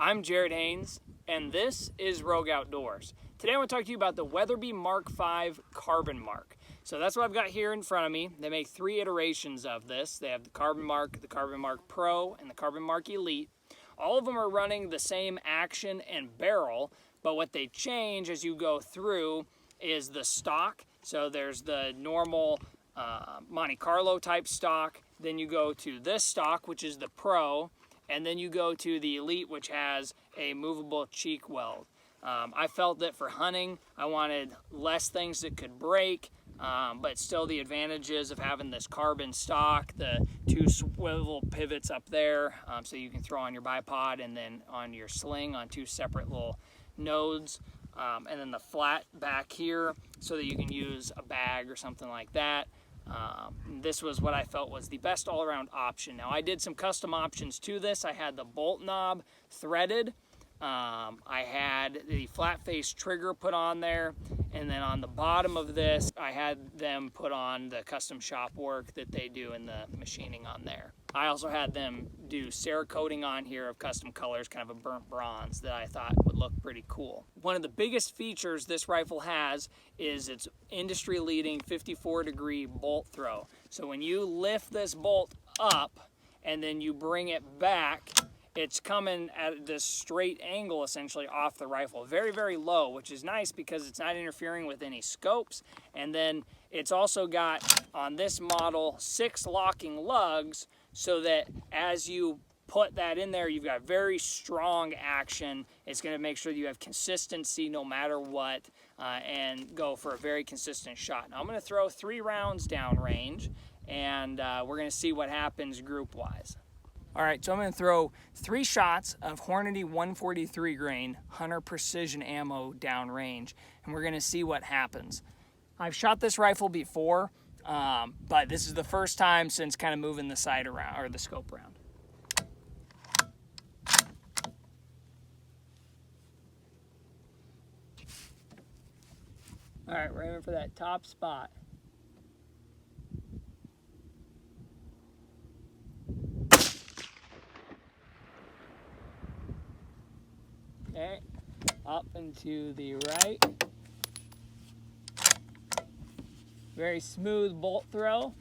I'm Jared Haynes, and this is Rogue Outdoors. Today I want to talk to you about the Weatherby Mark V Carbonmark. So that's what I've got here in front of me. They make 3 iterations of this. They have the Carbonmark Pro, and the Carbonmark Elite. All of them are running the same action and barrel, but what they change as you go through is the stock. So there's the normal Monte Carlo type stock, then you go to this stock, which is the Pro, and then you go to the Elite, which has a movable cheek weld. I felt that for hunting, I wanted less things that could break, but still the advantages of having this carbon stock, the 2 swivel pivots up there, so you can throw on your bipod and then on your sling on 2 separate little nodes, and then the flat back here so that you can use a bag or something like that. This was what I felt was the best all-around option. Now I did some custom options to this. I had the bolt knob threaded. I had the flat face trigger put on there, and then on the bottom of this I had them put on the custom shop work that they do in the machining on there. I also had them do Cerakoting on here of custom colors, kind of a burnt bronze that I thought would look pretty cool. One of the biggest features this rifle has is its industry-leading 54-degree bolt throw. So when you lift this bolt up and then you bring it back, it's coming at this straight angle essentially off the rifle. Very, very low, which is nice because it's not interfering with any scopes. And then it's also got, on this model, 6 locking lugs so that as you put that in there, you've got very strong action. It's gonna make sure that you have consistency no matter what, and go for a very consistent shot. Now I'm gonna throw 3 rounds downrange, and we're gonna see what happens group-wise. All right, so I'm gonna throw 3 shots of Hornady 143 grain Hunter Precision ammo downrange, and we're gonna see what happens. I've shot this rifle before, but this is the first time since kind of moving the sight around, or the scope around. All right, we're aiming for that top spot. Okay, up and to the right. Very smooth bolt throw.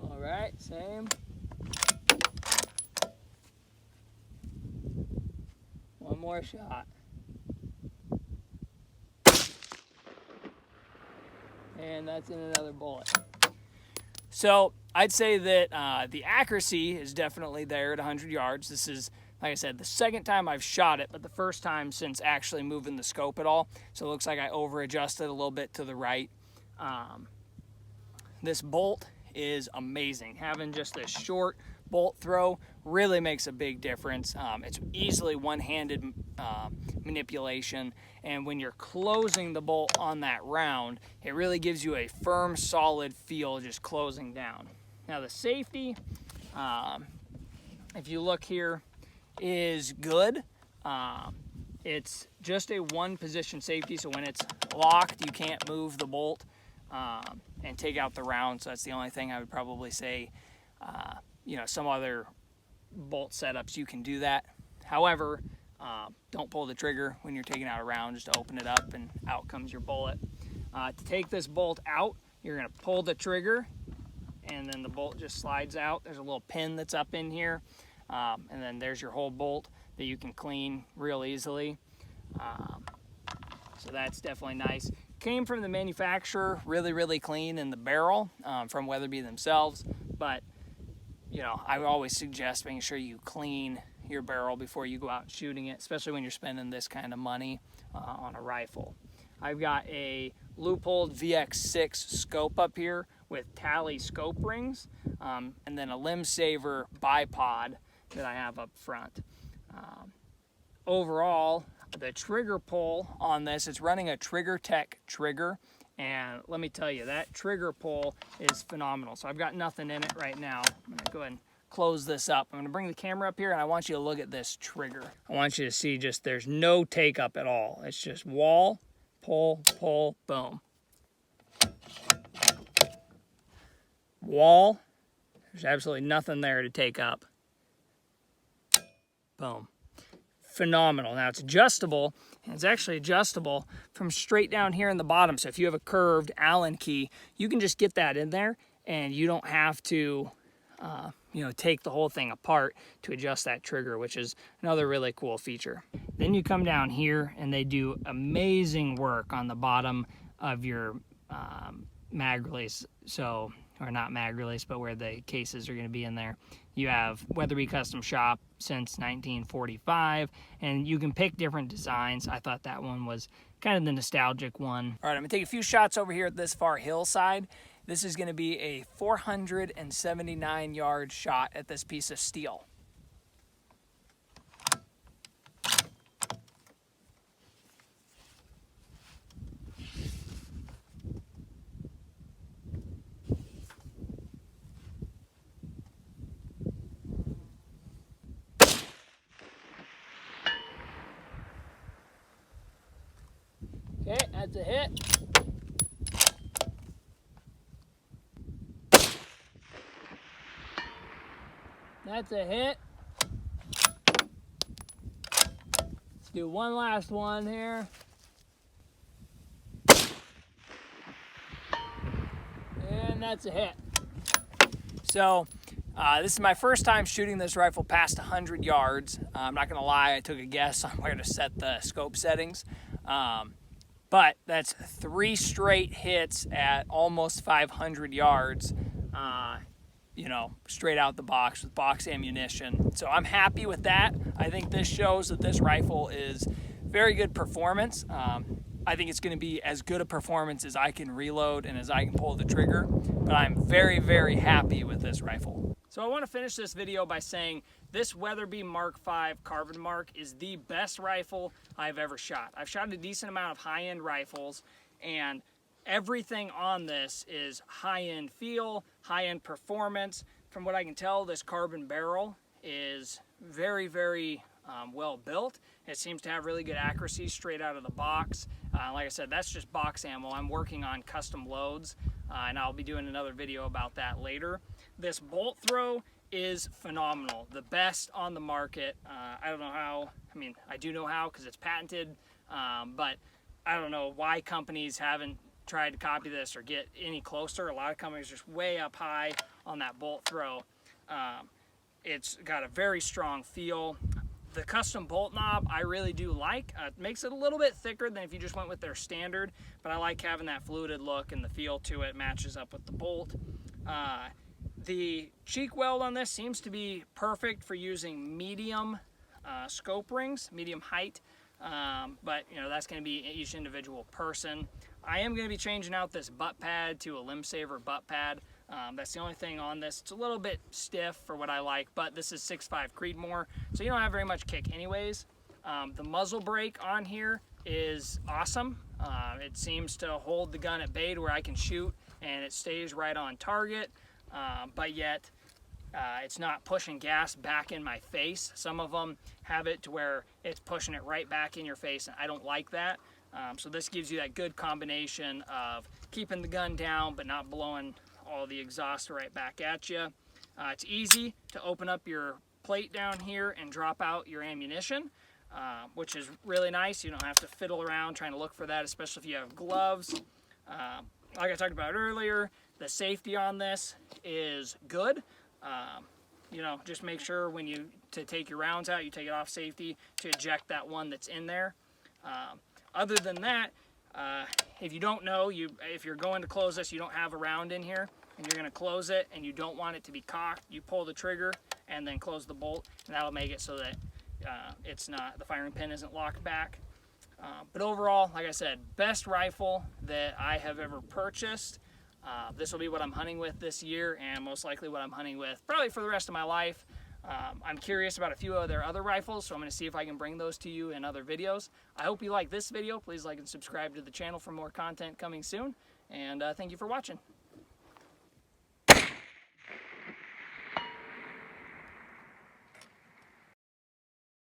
All right, same. One more shot. And that's in another bullet. So I'd say that the accuracy is definitely there at 100 yards. This is, like I said, the second time I've shot it, but the first time since actually moving the scope at all. So it looks like I over-adjusted a little bit to the right. This bolt is amazing. Having just this short bolt throw really makes a big difference. It's easily one-handed manipulation, and when you're closing the bolt on that round, it really gives you a firm, solid feel just closing down. Now the safety, if you look here, is good. It's just a 1-position safety, so when it's locked, you can't move the bolt and take out the round. So that's the only thing I would probably say. You know, some other bolt setups you can do that. However, don't pull the trigger when you're taking out a round. Just open it up and out comes your bullet. To take this bolt out, you're going to pull the trigger, and then the bolt just slides out. There's a little pin that's up in here, and then there's your whole bolt that you can clean real easily. So that's definitely nice. Came from the manufacturer, really, really clean in the barrel, from Weatherby themselves. But you know, I would always suggest making sure you clean your barrel before you go out shooting it, especially when you're spending this kind of money on a rifle. I've got a Leupold VX6 scope up here with tally scope rings, and then a limb saver bipod that I have up front. Overall, the trigger pull on this, it's running a Trigger Tech trigger, and let me tell you, that trigger pull is phenomenal. So I've got nothing in it right now. I'm gonna go ahead and close this up. I'm gonna bring the camera up here, and I want you to look at this trigger. I want you to see just there's no take up at all. It's just wall, pull, pull, boom. Wall, There's absolutely nothing there to take up. Boom. Phenomenal. Now it's adjustable, and it's actually adjustable from straight down here in the bottom. So if you have a curved Allen key, you can just get that in there, and you don't have to you know, take the whole thing apart to adjust that trigger, which is another really cool feature. Then you come down here and they do amazing work on the bottom of your mag release. So, or not mag release, but where the cases are going to be in there. You have Weatherby Custom Shop since 1945, and you can pick different designs. I thought that one was kind of the nostalgic one. All right, I'm gonna take a few shots over here at this far hillside. This is gonna be a 479-yard shot at this piece of steel. Okay, that's a hit. That's a hit. Let's do one last one here. And that's a hit. So, this is my first time shooting this rifle past 100 yards. I'm not gonna lie, I took a guess on where to set the scope settings. But that's 3 straight hits at almost 500 yards, you know, straight out the box with box ammunition. So I'm happy with that. I think this shows that this rifle is very good performance. I think it's going to be as good a performance as I can reload and as I can pull the trigger, but I'm very, very happy with this rifle. So I want to finish this video by saying this Weatherby Mark V Carbonmark is the best rifle I've ever shot. I've shot a decent amount of high-end rifles, and everything on this is high-end feel, high-end performance. From what I can tell, this carbon barrel is very, very well built. It seems to have really good accuracy straight out of the box. Like I said, that's just box ammo. I'm working on custom loads, and I'll be doing another video about that later. This bolt throw is phenomenal, the best on the market. I don't know how, I mean, I do know how because it's patented, but I don't know why companies haven't tried to copy this or get any closer. A lot of companies are just way up high on that bolt throw. It's got a very strong feel. The custom bolt knob I really do like. It makes it a little bit thicker than if you just went with their standard, but I like having that fluted look, and the feel to it matches up with the bolt. The cheek weld on this seems to be perfect for using medium scope rings, medium height, but you know, that's going to be each individual person. I am going to be changing out this butt pad to a limb saver butt pad. That's the only thing on this. It's a little bit stiff for what I like, but this is 6.5 Creedmoor, so you don't have very much kick anyways. The muzzle brake on here is awesome. It seems to hold the gun at bay to where I can shoot and it stays right on target, but yet it's not pushing gas back in my face. Some of them have it to where it's pushing it right back in your face, and I don't like that. So this gives you that good combination of keeping the gun down but not blowing all the exhaust right back at you. It's easy to open up your plate down here and drop out your ammunition, which is really nice. You don't have to fiddle around trying to look for that, especially if you have gloves. Like I talked about earlier, the safety on this is good. You know, just make sure when you take your rounds out, you take it off safety to eject that one that's in there. Other than that, if you don't know, if you're going to close this, you don't have a round in here, and you're going to close it, and you don't want it to be cocked, you pull the trigger and then close the bolt, and that'll make it so that the firing pin isn't locked back. But overall, like I said, best rifle that I have ever purchased. This will be what I'm hunting with this year, and most likely what I'm hunting with probably for the rest of my life. I'm curious about a few of their other rifles, so I'm going to see if I can bring those to you in other videos. I hope you like this video. Please like and subscribe to the channel for more content coming soon, and thank you for watching.